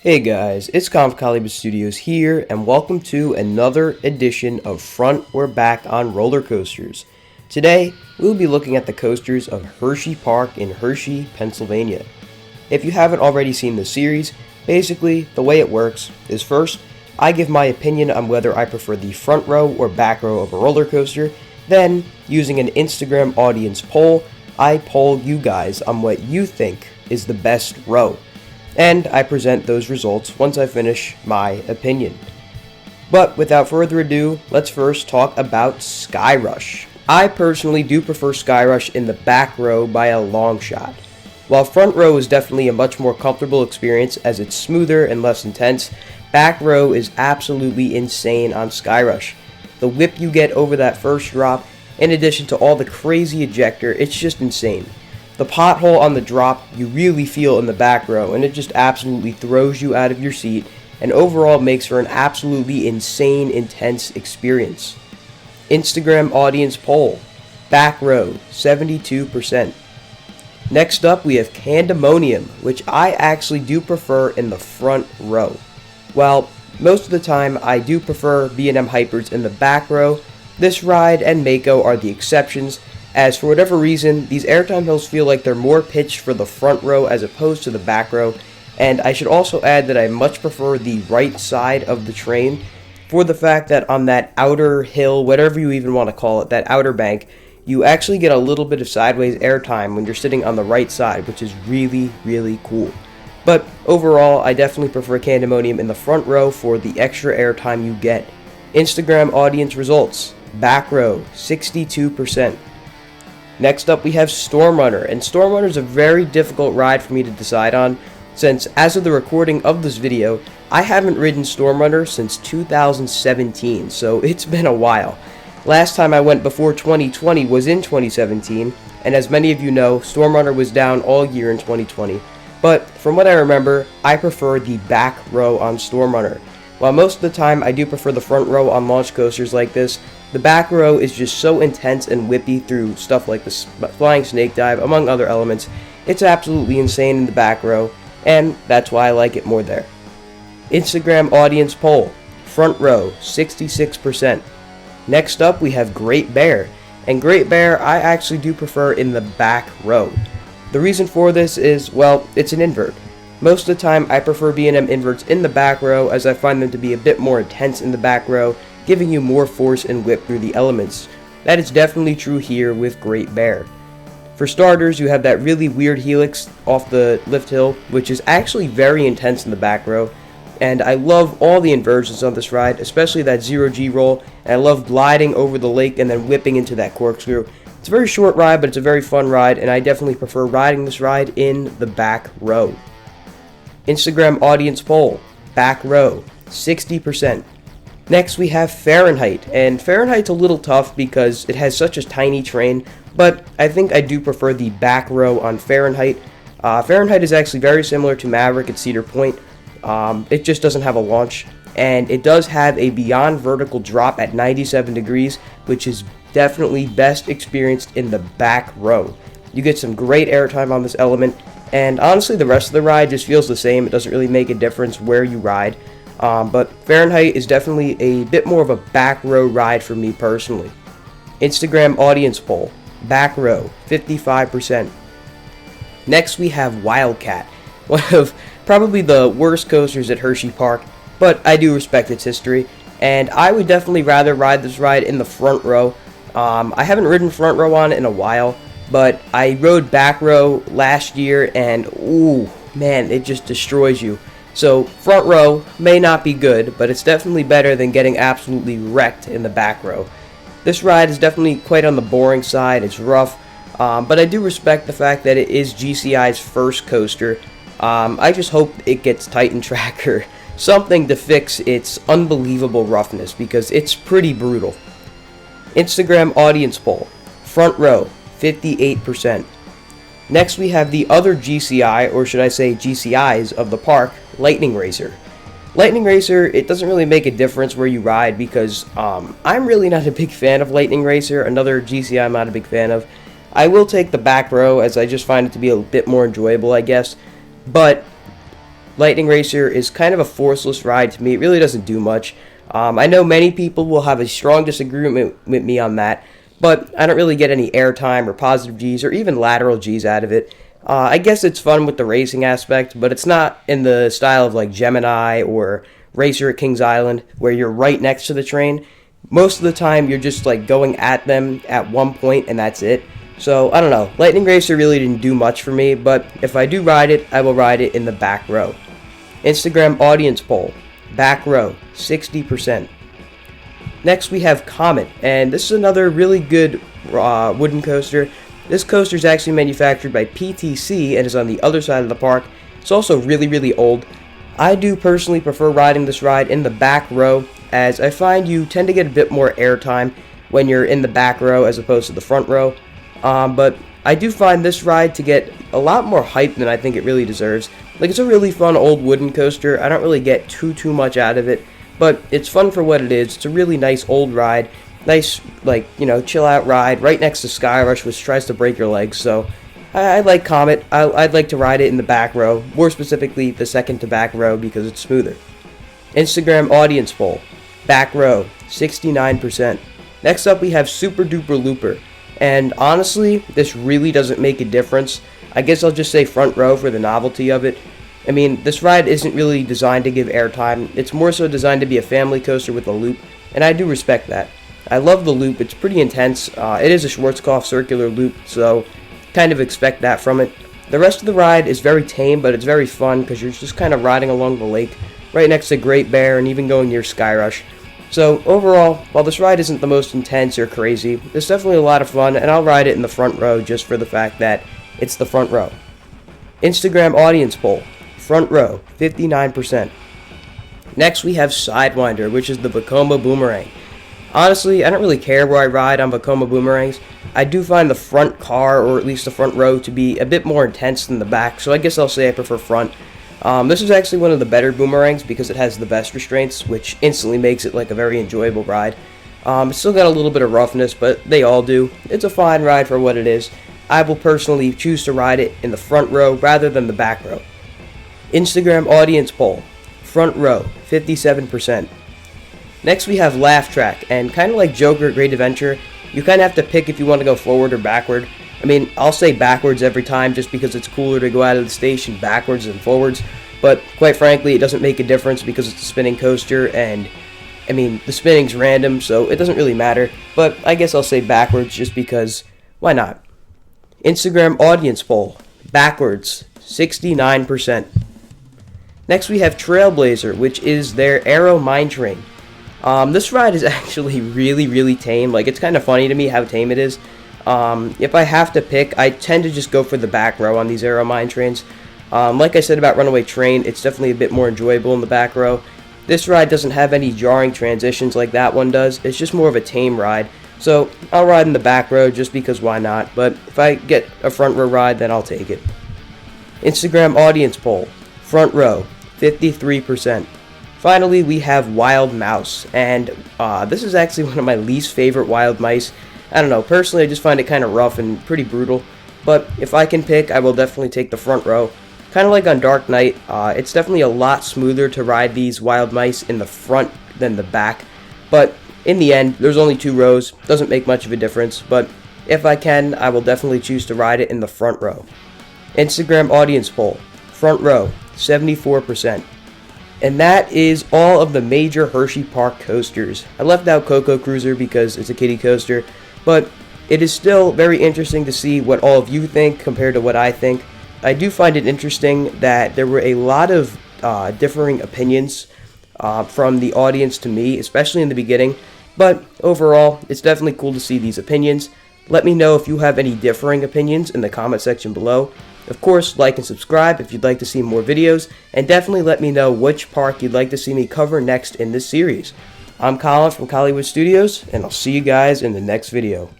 Hey guys, it's Coliwood Studios here, and welcome to another edition of Front We're Back on Roller Coasters. Today, we'll be looking at the coasters of Hersheypark in Hershey, Pennsylvania. If you haven't already seen the series, basically, the way it works is first, I give my opinion on whether I prefer the front row or back row of a roller coaster, then, using an Instagram audience poll, I poll you guys on what you think is the best row. And I present those results once I finish my opinion. But without further ado, let's first talk about Skyrush. I personally do prefer Skyrush in the back row by a long shot. While front row is definitely a much more comfortable experience as it's smoother and less intense, back row is absolutely insane on Skyrush. The whip you get over that first drop, in addition to all the crazy ejector, it's just insane. The pothole on the drop you really feel in the back row, and it just absolutely throws you out of your seat and overall makes for an absolutely insane, intense experience. Instagram audience poll. Back row, 72%. Next up we have Candemonium, which I actually do prefer in the front row. While most of the time I do prefer B&M Hypers in the back row, this ride and Mako are the exceptions, as for whatever reason, these airtime hills feel like they're more pitched for the front row as opposed to the back row, and I should also add that I much prefer the right side of the train for the fact that on that outer hill, whatever you even want to call it, that outer bank, you actually get a little bit of sideways airtime when you're sitting on the right side, which is really, really cool. But overall, I definitely prefer Candemonium in the front row for the extra airtime you get. Instagram audience results. Back row, 62%. Next up we have Storm Runner, and Storm Runner is a very difficult ride for me to decide on, since as of the recording of this video, I haven't ridden Storm Runner since 2017, so it's been a while. Last time I went before 2020 was in 2017, and as many of you know, Storm Runner was down all year in 2020, but from what I remember, I prefer the back row on Storm Runner. While most of the time I do prefer the front row on launch coasters like this, the back row is just so intense and whippy through stuff like the flying snake dive, among other elements. It's absolutely insane in the back row, and that's why I like it more there. Instagram audience poll. Front row, 66%. Next up we have Great Bear, and Great Bear I actually do prefer in the back row. The reason for this is, well, it's an invert. Most of the time I prefer B&M inverts in the back row as I find them to be a bit more intense in the back row, giving you more force and whip through the elements. That is definitely true here with Great Bear. For starters, you have that really weird helix off the lift hill, which is actually very intense in the back row, and I love all the inversions on this ride, especially that 0G roll, and I love gliding over the lake and then whipping into that corkscrew. It's a very short ride, but it's a very fun ride, and I definitely prefer riding this ride in the back row. Instagram audience poll. Back row, 60%. Next we have Fahrenheit, and Fahrenheit's a little tough because it has such a tiny train, but I think I do prefer the back row on Fahrenheit. Fahrenheit is actually very similar to Maverick at Cedar Point. It just doesn't have a launch, and it does have a beyond vertical drop at 97 degrees, which is definitely best experienced in the back row. You get some great airtime on this element, and honestly the rest of the ride just feels the same. It doesn't really make a difference where you ride. But Fahrenheit is definitely a bit more of a back row ride for me personally. Instagram audience poll. Back row, 55%. Next we have Wildcat, one of probably the worst coasters at Hersheypark, but I do respect its history, and I would definitely rather ride this ride in the front row. I haven't ridden front row on it in a while, but I rode back row last year, and ooh, man, it just destroys you. So front row may not be good, but it's definitely better than getting absolutely wrecked in the back row. This ride is definitely quite on the boring side. It's rough, but I do respect the fact that it is GCI's first coaster. I just hope it gets Titan Track or something to fix its unbelievable roughness, because it's pretty brutal. Instagram audience poll. Front row, 58%. Next we have the other GCI, or should I say GCIs, of the park, Lightning Racer. Lightning Racer, it doesn't really make a difference where you ride because I'm really not a big fan of Lightning Racer, another GCI I'm not a big fan of. I will take the back row as I just find it to be a bit more enjoyable, I guess, but Lightning Racer is kind of a forceless ride to me. It really doesn't do much. I know many people will have a strong disagreement with me on that, but I don't really get any airtime or positive Gs or even lateral Gs out of it. I guess it's fun with the racing aspect, but it's not in the style of like Gemini or Racer at Kings Island, where you're right next to the train. Most of the time, you're just like going at them at one point, and that's it. So, I don't know. Lightning Racer really didn't do much for me, but if I do ride it, I will ride it in the back row. Instagram audience poll. Back row, 60%. Next, we have Comet, and this is another really good wooden coaster. This coaster is actually manufactured by PTC and is on the other side of the park. It's also really old. I do personally prefer riding this ride in the back row, as I find you tend to get a bit more airtime when you're in the back row as opposed to the front row. But I do find this ride to get a lot more hype than I think it really deserves. Like, it's a really fun old wooden coaster. I don't really get too much out of it, but it's fun for what it is. It's a really nice old ride. Nice, like, chill out ride right next to Skyrush, which tries to break your legs. So I like Comet. I'd like to ride it in the back row, more specifically the second to back row because it's smoother. Instagram audience poll. Back row, 69%. Next up, we have Super Duper Looper. And honestly, this really doesn't make a difference. I guess I'll just say front row for the novelty of it. I mean, this ride isn't really designed to give airtime. It's more so designed to be a family coaster with a loop, and I do respect that. I love the loop. It's pretty intense. It is a Schwarzkopf circular loop, so kind of expect that from it. The rest of the ride is very tame, but it's very fun because you're just kind of riding along the lake, right next to Great Bear, and even going near Skyrush. So overall, while this ride isn't the most intense or crazy, it's definitely a lot of fun, and I'll ride it in the front row just for the fact that it's the front row. Instagram audience poll. Front row, 59%. Next, we have Sidewinder, which is the Vekoma Boomerang. Honestly, I don't really care where I ride on Vekoma Boomerangs. I do find the front car, or at least the front row, to be a bit more intense than the back, so I guess I'll say I prefer front. This is actually one of the better boomerangs because it has the best restraints, which instantly makes it like a very enjoyable ride. It's still got a little bit of roughness, but they all do. It's a fine ride for what it is. I will personally choose to ride it in the front row rather than the back row. Instagram audience poll. Front row, 57%. Next we have Laugh Track, and kind of like Joker at Great Adventure, you kind of have to pick if you want to go forward or backward. I mean, I'll say backwards every time just because it's cooler to go out of the station backwards than forwards, but quite frankly, it doesn't make a difference because it's a spinning coaster, and I mean, the spinning's random, so it doesn't really matter, but I guess I'll say backwards just because, why not? Instagram audience poll. Backwards, 69%. Next we have Trailblazer, which is their Aero Mine Train. This ride is actually really tame. Like, it's kind of funny to me how tame it is. If I have to pick, I tend to just go for the back row on these Aero Mine Trains. Like I said about Runaway Train, it's definitely a bit more enjoyable in the back row. This ride doesn't have any jarring transitions like that one does. It's just more of a tame ride. So I'll ride in the back row just because why not. But if I get a front row ride, then I'll take it. Instagram audience poll. Front row, 53%. Finally, we have Wild Mouse, and this is actually one of my least favorite Wild Mice. I don't know, personally I just find it kind of rough and pretty brutal, but if I can pick, I will definitely take the front row. Kind of like on Dark Knight, it's definitely a lot smoother to ride these Wild Mice in the front than the back, but in the end, there's only 2 rows, doesn't make much of a difference, but if I can, I will definitely choose to ride it in the front row. Instagram audience poll, front row, 74%. And that is all of the major Hersheypark coasters. I left out Coco Cruiser because it's a kiddie coaster, but it is still very interesting to see what all of you think compared to what I think. I do find it interesting that there were a lot of differing opinions from the audience to me, especially in the beginning, but overall, it's definitely cool to see these opinions. Let me know if you have any differing opinions in the comment section below. Of course, like and subscribe if you'd like to see more videos, and definitely let me know which park you'd like to see me cover next in this series. I'm Colin from Coliwood Studios, and I'll see you guys in the next video.